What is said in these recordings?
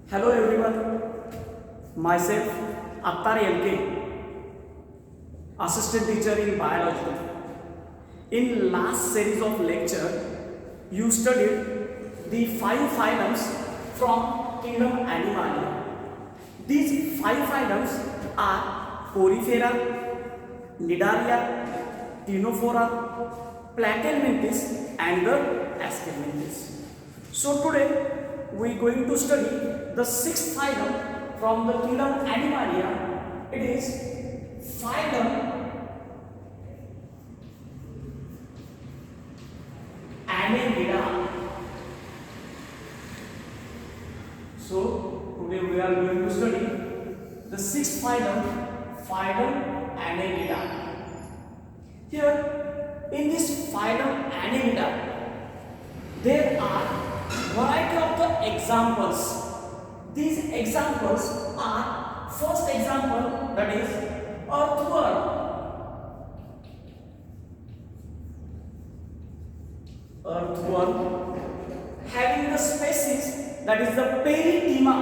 Hello everyone, myself Attar LK, assistant teacher in biology. In last series of lecture, you studied the five phylums from kingdom Animalia. These five phylums are Porifera, Nidaria, Ctenophora, Platyhelminthes and the Aschelminthes. So today we are going to study the sixth phylum from the kingdom Animalia. It is phylum Annelida. So today we are going to study the sixth phylum, phylum Annelida. Here in this phylum Annelida, there are variety of the examples. These examples are, first example, that is earthworm. Earthworm having the species that is the Perithema.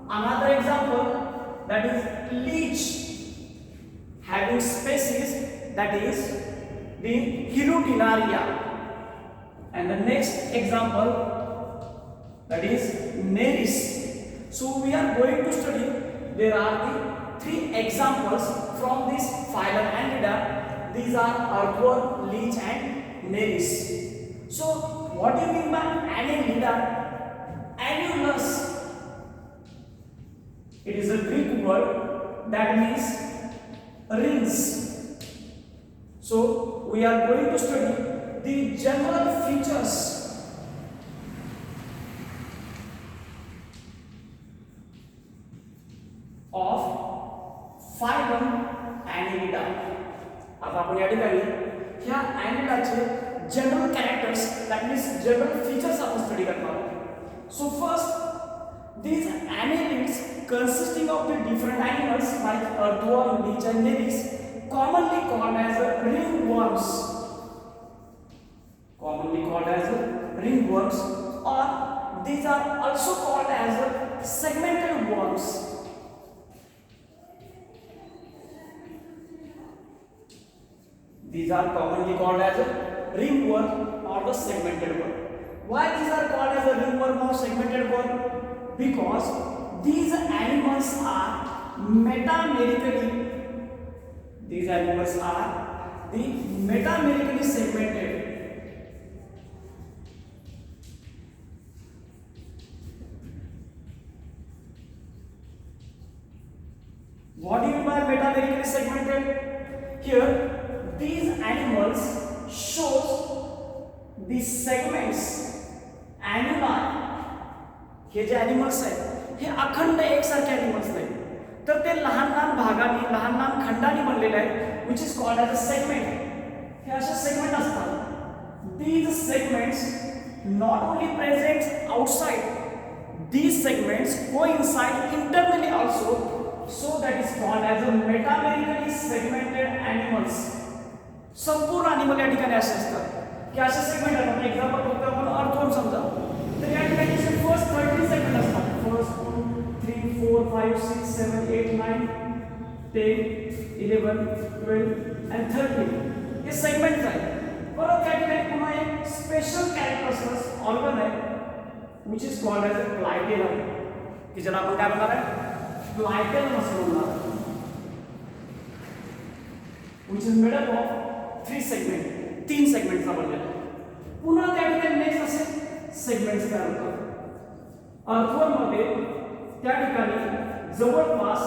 Another example, that is leech having species that is the Hirudinaria. And the next example, that is Nereis. So we are going to study, there are the three examples from this phylum Annelida. These are earthworm, leech and Nereis. So what do you mean by Annelida? Annulus. It is a Greek word that means rings. So we are going to study the general features of phylum Annelida. आता आपण या ठिकाणी ह्या Annelidaचे general characters, that means general features आपण study करणार आहोत. So first, these annelids consisting of the different animals like earthworm, leech and Nereis, commonly called as ringworms. Commonly called as ringworms, or these are also called as segmented worms. These are commonly called as ringworm or the segmented worm. Why these are called as a ringworm or segmented worm? Because these animals are metamerically. These animals are the metamerically segmented. What do you mean by metamerically segmented? Here, these animals shows the segments, annuli. हे जे animals आहेत, हे अखंड एकसारखे animals नाहीत, तर ते लहान लहान भागांनी, लहान लहान खंडांनी बनलेले आहेत, which is called as a segment. हे असे segment असतात. These segments not only present outside, these segments go inside internally also. So that is called as a metamerically segmented animals. संपूर्ण animal या ठिकाणी असे असतात की असे सेगमेंट आहेत. एक्झाम्पल बघतो आपण अर्थवर्म समजा, तर या ठिकाणी फर्स्ट 30 सेगमेंट असतात. फर्स्ट 2 3 4 5 6 7 8 9 10 11 12 and 13 हे सेगमेंट्स आहेत. परत या ठिकाणी पुन्हा एक स्पेशल कॅरेक्टरिस्टिक्स ऑर्गन आहे, which is called as a क्लायटेलम, की ज्याला आपण काय म्हणणार आहे, क्लायटेलम असं म्हणणार, which is made up of 3 segment, 3 सेगमेंटचा बनलेला आहे. पुन्हा त्या ठिकाणी नेक्स्ट असे सेगमेंट्स तयार होतात. अर्थवर्म मध्ये त्या ठिकाणी जवळपास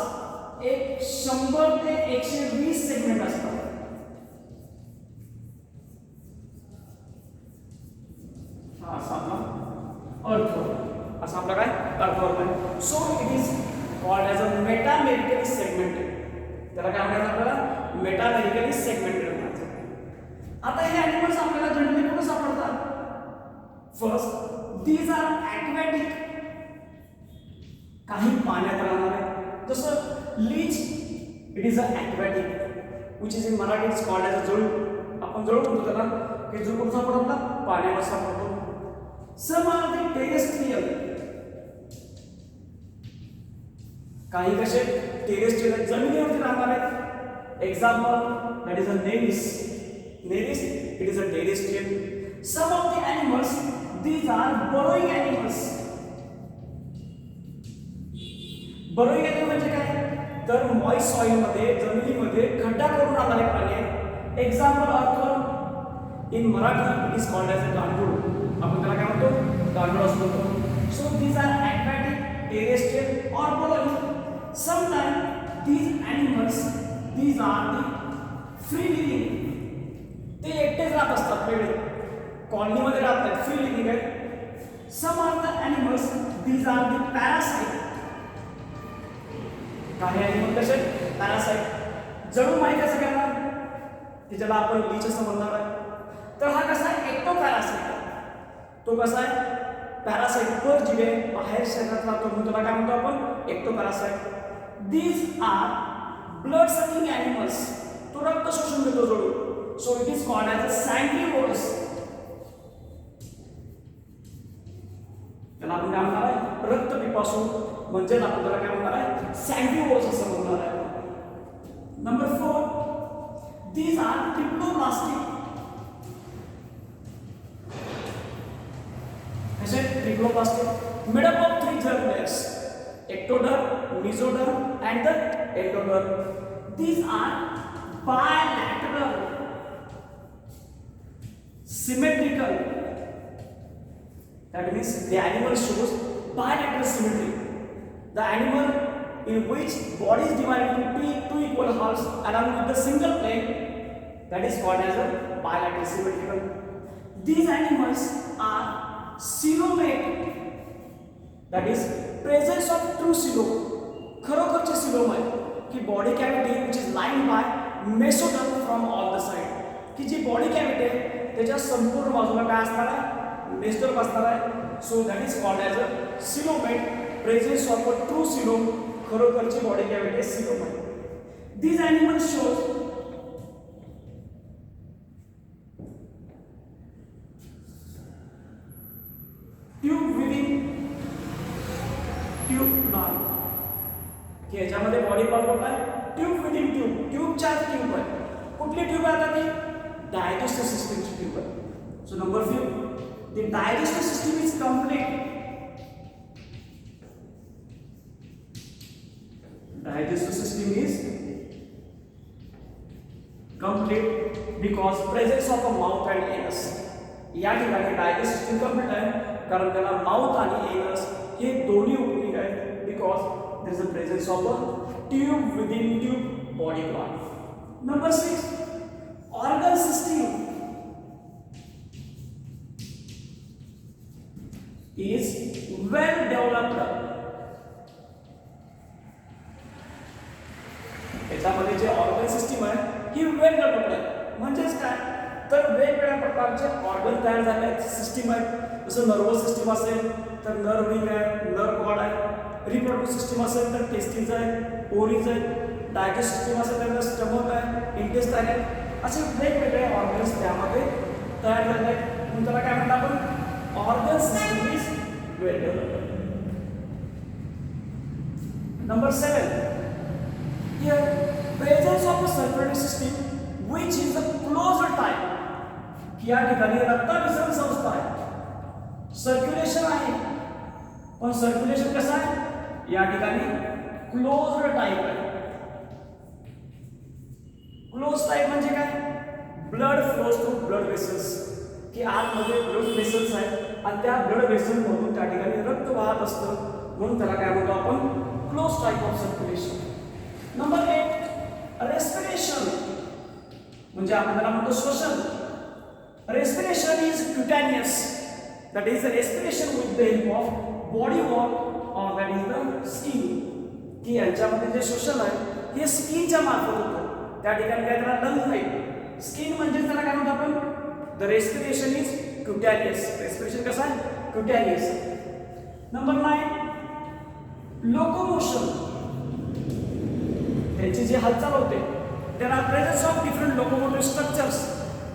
एक 100 ते 120 सेगमेंट असतात. हा असा आपला अर्थवर्म, असा आपला काय अर्थवर्म आहे. सो it is called as a metamerically segmented. त्याला काय म्हणायचं आपल्याला, मेटामेरिकली सेगमेंटेड म्हणायचं. आता हे एनिमल्स आपल्याला जनरली कुठे सापडतात? First, these are aquatic. काही पाण्यात राहणारे, जसं leech, it is a aquatic, which is in Marathi it's called as a जळू. आपण जळू म्हणतो त्याला, की जळू कुठे सापडतात? पाण्यावर सापडतो. Some are the terrestrial. काही कसे टेरेस्ट्रियल जमिनीवरती राहणार आहेत. Example that is a Nereis. Nereis it is a terrestrial. Some of the animals these are burrowing animals. Burrowing animal म्हणजे काय तर मॉइस्ट सॉइल मध्ये जमिनीमध्ये खड्डा करून राहणारे प्राणी आहेत. Example earthworm. In Marathi it is called as a गांडूळ. आपण त्याला काय म्हणतो गांडूळ असं म्हणतो. So these are aquatic, terrestrial or burrowing. Sometimes these animals these are the free living. ते एकटेच राहत असतात वेगळे कॉलनीमध्ये राहत नाहीत फ्री लिव्हिंग आहेत. Some are the animals these are the parasite. काही एनिमल कसे पॅरासाइट. जणू माहिती आहे सगळ्यांना की ज्याला आपण लीच असं म्हणणार आहे. तर हा कसा आहे एक्टो पॅरासाइट. तो कसा आहे पॅरासाइट परजीवी आहे बाहेर शरीरात राहतो म्हणून त्याला काय म्हणतो आपण ectoparasite. These are blood sucking animals. तो रक्त शोषून घेतो जणू. So it is called as a sanguivorous. त्याला आपण काय म्हणणार आहे रक्त पिपासू म्हणजे आपण त्याला काय म्हणणार आहे सॅन्ग्रिओरस असं म्हणणार आहे. Number 4 these are triploblastic. Triploblastic made up of 3 germ layers: ectoderm, mesoderm, and the endoderm. These are bilateral, symmetrical. That means the animal shows bilateral symmetry. The animal in which body is divided into two equal halves along with the single plane, that is called as a bilateral symmetrical. These animals are coelomate. That is presence of true coelom. खरोखरचे coelom आहे की body cavity which is lined by mesoderm from all the side. की जी body cavity आहे त्याच्या संपूर्ण बाजूला काय असणार आहे मेसोडर्म असणार आहे. So that is called as a coelomate. Presence of a true coelom. खरोखरची बॉडी कॅव्हिटी coelom आहे. These animals shows tube within tube known. की याच्यामध्ये बॉडी पार्ट कोणता आहे ट्यूब विदिन ट्यूब. ट्यूबच्या ट्यूब आहे. कुठली ट्यूब आहे आता ती डायजेस्टिव्ह सिस्टमची ट्यूब आहे. So number 5 the digestive system is complete. Digestive system is complete because presence of a mouth and anus. या ठिकाणी डायजेस्टिव्ह सिस्टम कंप्लीट आहे कारण त्याला माउथ आणि एनस हे दोन्ही उपयोग आहेत because there is a presence of a tube within tube body part. Number 6 organ system is well developed. याच्यामध्ये जे ऑर्गन सिस्टम आहे ही वेल डेव्हलप्ड आहे. म्हणजेच काय तर वेगवेगळ्या प्रकारचे ऑर्गन तयार झाले आहेत सिस्टम आहेत. जसं नर्वस सिस्टम असेल तर नर्व रिंग आहे नर्व कॉर्ड आहे. रिप्रोडक्टिव्ह सिस्टम असेल तर टेस्टिस आहे ओरीज आहे. डायजेस्टिव्ह सिस्टम असेल तर स्टमक आहे इंटेस्टाईन आहे. असे वेगवेगळे ऑर्गन्स त्यामध्ये तयार झाले आहेत म्हणून त्याला काय म्हणतात आपण organ system is well developed. Number 7 here presence of a circulatory system which is a closer type. की या ठिकाणी रक्ताभिसरण संस्था आहे सर्क्युलेशन आहे पण सर्क्युलेशन कसं आहे या ठिकाणी क्लोज्ड टाइप आहे. क्लोज टाइप म्हणजे काय blood flows through blood vessels. की आतमध्ये ब्लड वेसल्स आहेत आणि त्या ब्लड वेसल मधून त्या ठिकाणी रक्त वाहत असतं म्हणून त्याला काय म्हणतो आपण close type of circulation. Number 8 respiration म्हणजे आपण त्याला म्हणतो श्वसन. Respiration is cutaneous. That is the respiration with the help of body wall और दॅट इज द स्किन. की यांच्यामध्ये जे श्वसन आहे हे स्किनच्या मार्फत होतं. त्या ठिकाणी काय त्याला लंग नाही. स्किन म्हणजे त्याला काय म्हणतो आपण द रेस्पिरेशन इज क्युटॅनियस. रेस्पिरेशन कसं आहे क्युटॅनियस. Number 9 locomotion. त्यांची जी हालचाल होते there are presence of different locomotive structures.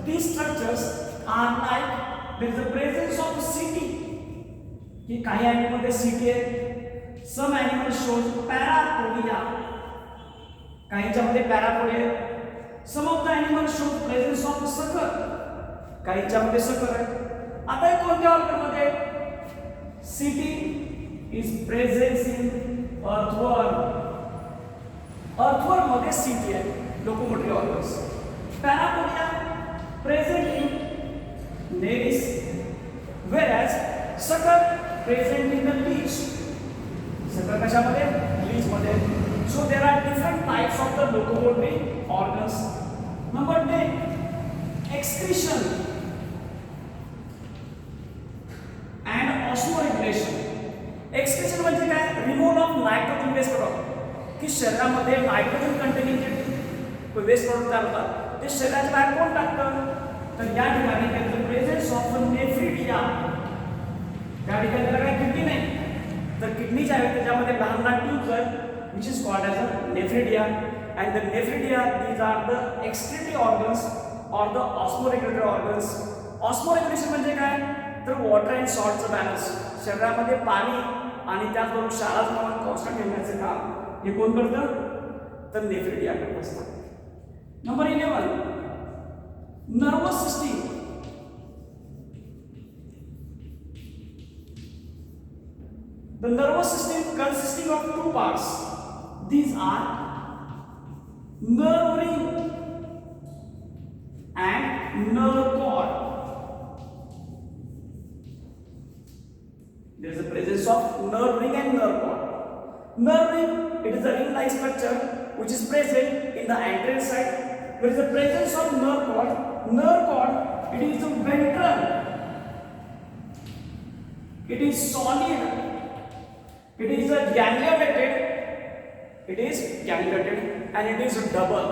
These structures are like there is a presence of setae. की काही ॲनिमलमध्ये सीटी आहे सम ॲनिमल शोज पॅरापोडिया, काहींच्यामध्ये parapodia. Some of the animal shows presence of sucker, काहींच्यामध्ये sucker आहे. आता हे कोणत्या ऑर्गनमध्ये? Setae is presence in earthworm. Earthworm मध्ये सीटी आहे, locomotive organs. Parapodia present in Nereis, whereas sucker present in the leech. Sucker कशामध्ये? लीच मध्ये. So there are different types of the locomotory organs. Number 10, excretion and osmoregulation. Excretion म्हणजे काय? Removal of nitrogen waste product, की शरीरामध्ये nitrogen containing जे waste product तयार होतात ते शरीराच्या बाहेर कोण टाकतं? तर या ठिकाणी त्यांचं प्रेझेन्स ऑफ नेफ्रिडिया. त्या ठिकाणी त्याला काय किडनी नाही, तर किडनीच्या आहेत त्याच्यामध्ये लहान लहान ट्यूब्स आहेत which is called as a nephridia, and the nephridia, these are the excretory organs or the osmoregulatory organs. Osmoregulation म्हणजे काय? तर वॉटर अँड सॉल्टचं बॅलन्स, शरीरामध्ये पाणी आणि त्याचबरोबर क्षाराचं प्रमाण कॉन्स्टंट ठेवण्याचं काम हे कोण करतं? तर नेफ्रिडिया करत असतात. Number 11, nervous system. The nervous system consisting of two parts. These are nerve ring and nerve cord. There is a presence of nerve ring and nerve cord. Nerve ring, it is a ring-like structure which is present in the anterior side. There is a presence of nerve cord. Nerve cord, it is ventral. It is solid. It is a gangulated. It is gangulated and it is double.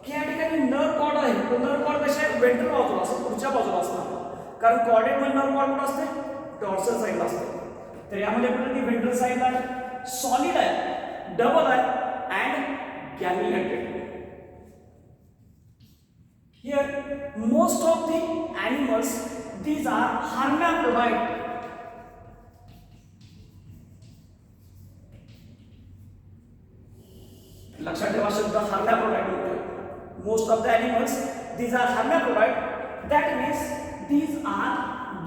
की या ठिकाणी nerve cord आहे, तो nerve cord कशा आहे? Ventral बाजूला असतो, पुढच्या बाजूला असतो. कारण कॉर्डेट मध्ये नर्व कॉर्ड कुठे असते? डॉर्सल साइडला असते. तर यामध्ये कुठे ती वेंट्रल साइडला आहे, सॉलिड आहे, डबल आहे and गॅंग्युलेटेड. Here most of the animals, these are hermaphrodite. लक्षात ठेवा शब्द hermaphrodite होतो. Most of the animals, these are hermaphrodite. That means these are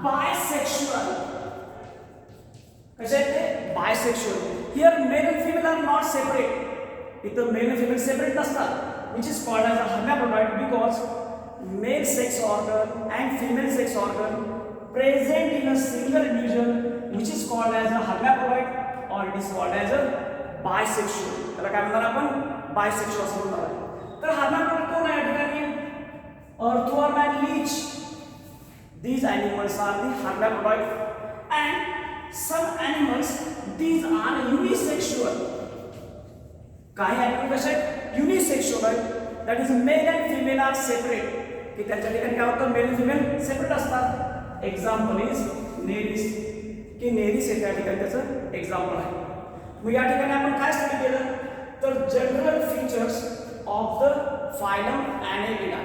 bisexual. कसे आहेत ते? Bisexual. Here male and female are not separate. इथं male and female separate नसतात, which is called as a hermaphrodite because male sex organ and female sex organ present in a single individual, which is called as a hermaphrodite or it is called as a bisexual. त्याला काय म्हणणार आपण? Bisexual असं म्हणणार आहे. तर hermaphrodite कोण आहे या ठिकाणी? earthworm and leech. These animals are the hermaphrodite, and some animals, these are unisexual. काही animals कसे आहेत? Unisexual आहेत. That is male and female are separate. की त्यांच्या ठिकाणी काय होतं? मेल आणि फिमेल सेपरेट असतात. एक्झाम्पल इज नेरिस, की नेरिस हे त्या ठिकाणी त्याचं एक्झाम्पल आहे. मग या ठिकाणी आपण काय स्टडी केलं? तर general features of the phylum ॲनेलिडा.